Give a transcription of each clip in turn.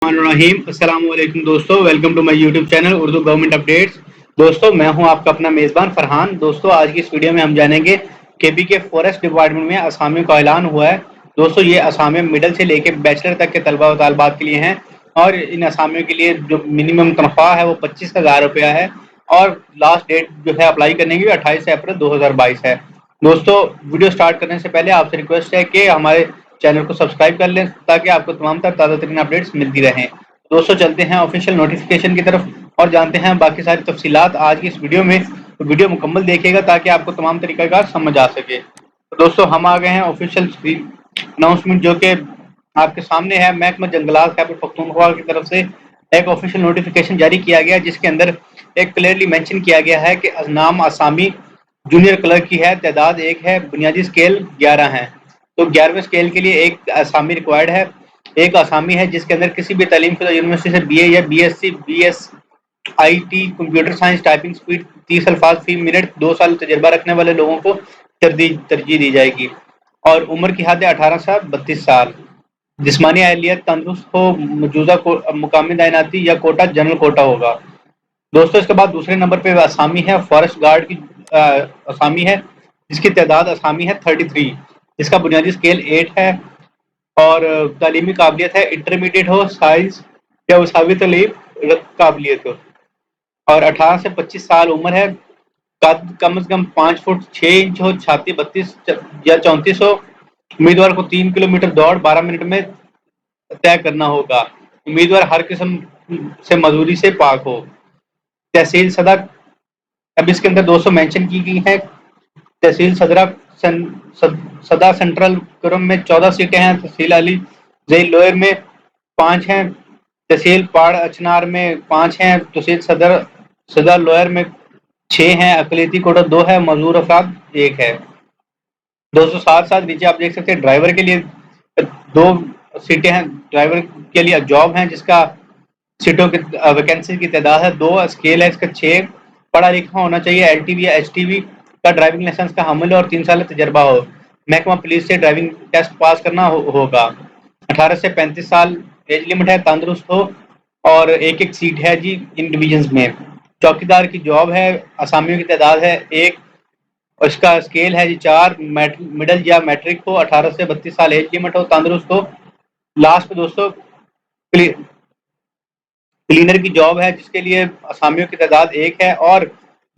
रहीम अस्सलाम वालेकुम दोस्तों, welcome to my YouTube channel Urdu government updates. दोस्तों मैं हूं आपका अपना मेज़बान फरहान। दोस्तों आज की इस वीडियो में हम जानेंगे केपी के फॉरेस्ट डिपार्टमेंट में असामियों का ऐलान हुआ है। दोस्तों ये असामियाँ मिडिल से लेकर बैचलर तक के तलबा व तालिबात के लिए हैं और इन असामियों के लिए जो मिनिमम तनख्वाह है वो 25,000 रुपया है और लास्ट डेट जो है अप्लाई करने की 28 अप्रैल 2022 है। दोस्तों वीडियो स्टार्ट करने से पहले आपसे रिक्वेस्ट है कि हमारे चैनल को सब्सक्राइब कर लें ताकि आपको तमाम तर ताज़ा तरीन अपडेट्स मिलती रहें। दोस्तों चलते हैं ऑफिशियल नोटिफिकेशन की तरफ और जानते हैं बाकी सारी तफसीलात आज की इस वीडियो में। तो वीडियो मुकम्मल देखिएगा ताकि आपको तमाम तरीक़ाकार समझ आ सके। तो दोस्तों हम आ गए हैं ऑफिशियल अनाउंसमेंट जो कि आपके सामने है। महकमा जंगलात खैबर पख्तूनख्वा की तरफ से एक ऑफिशियल नोटिफिकेशन जारी किया गया जिसके अंदर एक क्लियरली मेंशन किया गया है कि नाम आसामी जूनियर क्लर्क की है, तादाद 1 है, बुनियादी स्केल 11 है। तो 11वें स्केल के लिए एक आसामी रिक्वायर्ड है। एक आसामी है जिसके अंदर किसी भी तालीमशुदा यूनिवर्सिटी से बीए या BSc BSIT computer science typing speed 30 अल्फाज फी मिनट 2 साल तजर्बा रखने वाले लोगों को तरजीह दी जाएगी और उम्र की हद है 18 से 32 साल। जिस्मानी अहलियत तंदुरुस्त हो, मौजूदा मुकामी तैनाती या कोटा जनरल कोटा होगा। दोस्तों इसके बाद दूसरे नंबर पे असामी है फॉरेस्ट गार्ड की असामी है जिसकी तादाद असामी है 33। इसका बुनियादी स्केल 8 है और तालीमी काबिलियत है इंटरमीडिएट हो, साइंस या उसावी तालीम काबिलियत हो और 18 से 25 साल उम्र है। कद कम से कम 5 फुट 6 इंच हो, छाती 32 या 34 हो। उम्मीदवार को 3 किलोमीटर दौड़ 12 मिनट में तय करना होगा। उम्मीदवार हर किस्म से मजदूरी से पाक हो। तहसील सदर, अब इसके अंदर 200 मेंशन की गई है। तहसील सदा सेंट्रल करम में 14 सीटें हैं। तहसील अली जई लोयर में 5 हैं। तहसील पाड़ अचनार में 5 हैं। तहसील सदर लोयर में 6 हैं। अकलीती कोटा 2 है। मजदूर अफराद 1 है। 207 साथ नीचे आप देख सकते हैं ड्राइवर के लिए 2 सीटें हैं। ड्राइवर के लिए जॉब है जिसका सीटों की वैकेंसी की तादाद है 2। स्केल है इसका 6। पढ़ा लिखा होना चाहिए, एलटीवी या एचटीवी का ड्राइविंग लाइसेंस का हामिल और 3 साल तजर्बा हो। महकमा पुलिस से ड्राइविंग टेस्ट पास करना होगा। 18 से 35 साल एज लिमिट है, तंदुरुस्त हो और एक सीट है जी इन डिवीजन में। चौकीदार की जॉब है, असामियों की तादाद है 1 और इसका स्केल है जी 4। मिडल या मैट्रिक हो, 18 से 32 साल एज लिमिट हो, तंदुरुस्त हो। लास्ट में दोस्तों क्लीनर की जॉब है जिसके लिए असामियों की तादाद 1 है और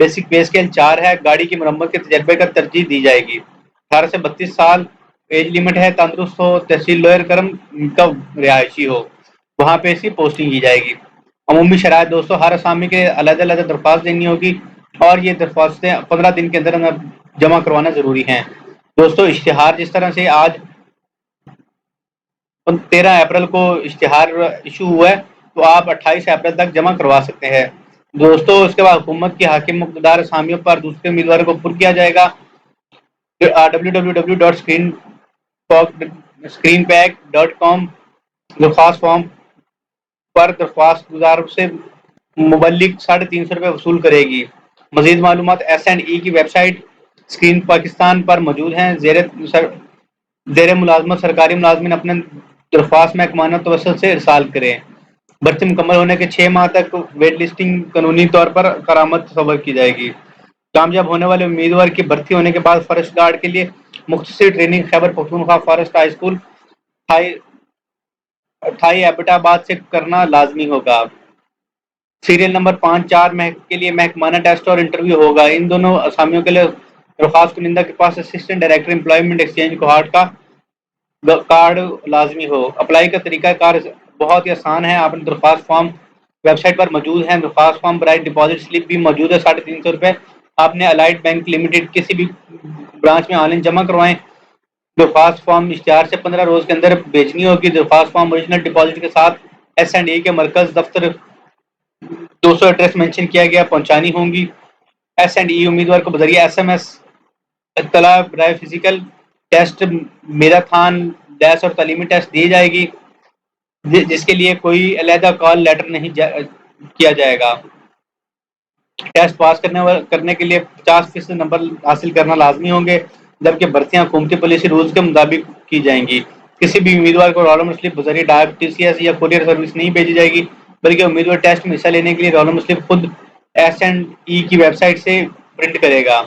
बेसिक पे स्केल 4 है। गाड़ी की मरम्मत के तजर्बे का तरजीह दी जाएगी। 18 से 32 साल एज लिमिट है, तंदुरुस्त हो, तहसील लोयर करम का रिहायशी हो, वहाँ पे इसकी पोस्टिंग की जाएगी। अमूमी शराइत दोस्तों हर असामी के अलग अलग दरख्वास्त देनी होगी और ये दरख्वास्तें 15 दिन के अंदर अंदर जमा करवाना ज़रूरी है। दोस्तों इश्तिहार जिस तरह से आज 13 अप्रैल को इश्तिहार इशू हुआ है तो आप 28 अप्रैल तक जमा करवा सकते हैं। दोस्तों उसके बाद हुकूमत की हाकिम मुक़्तदार असामियों पर दूसरे उम्मीदवारों को पुर किया जाएगा। www.screenpack.com दरख्वास्त फॉर्म पर दरख्वास्त गुजार से मुबल्लिग 350 रुपये वसूल करेगी। मजीद मालूमात SNE की वेबसाइट स्क्रीन पाकिस्तान पर मौजूद हैं। ज़ेर मुलाजमत सरकारी मुलाजमीन अपने दरख्वास्त महकमाना तवसल से इरसाल करें। भर्ती मुकम्मल होने के 6 माह तक वेट लिस्टिंग कानूनी तौर पर करामत तस्वर की जाएगी। कामयाब होने वाले उम्मीदवार की भर्ती होने के बाद फॉरेस्ट गार्ड के लिए मुख्तसर training Khyber Pakhtunkhwa forest high school थाई एबटाबाद से करना लाजमी होगा। सीरियल नंबर 5-4 के लिए महकमाना टेस्ट और इंटरव्यू होगा। इन दोनों असामियों के लिए दरख्वास्त कुनिंदा के पास assistant director employment exchange Kohat का कार्ड लाजमी हो। अप्लाई का तरीका कार बहुत ही आसान है। आपने दरख्वास्त फॉर्म वेबसाइट पर मौजूद है। दरख्वास्त फॉर्म बराए डिपॉजिट स्लिप भी मौजूद है 350 रुपये। आपने अलाइड बैंक लिमिटेड किसी भी ब्रांच में ऑनलाइन जमा करवाएं। दरख्वास्त फॉर्म इश्तिहार से 15 रोज़ के अंदर भेजनी होगी। दरख्वास्त फॉर्म ओरिजिनल डिपॉजिट के साथ SNE के मरकज़ दफ्तर 200 एड्रेस मेंशन किया गया पहुंचानी होंगी। SNE उम्मीदवार को बजरिया SMS इत्तला बराए फिजिकल टेस्ट मैराथन डैश और तालीमी टेस्ट दी जाएगी जिसके लिए कोई अलहदा कॉल लेटर नहीं किया जाएगा। टेस्ट पास करने के लिए 50% नंबर हासिल करना लाजमी होंगे जबकि भर्तियां हुकूमती पॉलिसी रूल्स के मुताबिक की जाएंगी। کسی بھی امیدوار کو رول نمبر سلپ بذریعہ ڈاک ٹی سی ایس یا کوریئر سروس نہیں بھیجی جائے گی، بلکہ امیدوار ٹیسٹ میں حصہ لینے کے لیے رول نمبر سلپ خود SNE کی ویب سائٹ سے پرنٹ کرے گا۔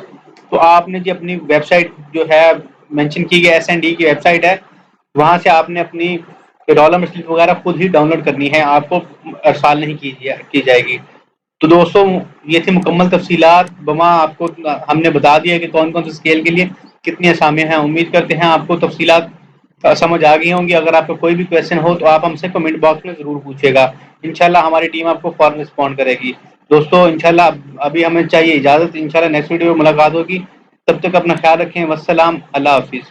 تو آپ نے جی اپنی ویب سائٹ جو ہے مینشن کی گئی SNE کی ویب سائٹ ہے، وہاں سے آپ نے اپنی رول نمبر سلپ وغیرہ خود ہی ڈاؤن لوڈ کرنی ہے، آپ کو ارسال نہیں کی جائے گی۔ تو دوستوں یہ تھی مکمل تفصیلات بما آپ کو ہم نے بتا دیا کہ کون کون سے اسکیل کے لیے کتنی اسامیاں ہیں۔ امید کرتے ہیں آپ کو تفصیلات سمجھ آ گئی ہوں گی۔ اگر آپ کا کوئی بھی کویشچن ہو تو آپ ہم سے کمنٹ باکس میں ضرور پوچھیے گا، انشاءاللہ ہماری ٹیم آپ کو فوراً رسپونڈ کرے گی۔ دوستوں انشاءاللہ ابھی ہمیں چاہیے اجازت، انشاءاللہ نیکسٹ ویڈیو میں ملاقات ہوگی، تب تک اپنا خیال رکھیں، والسلام، اللہ حافظ۔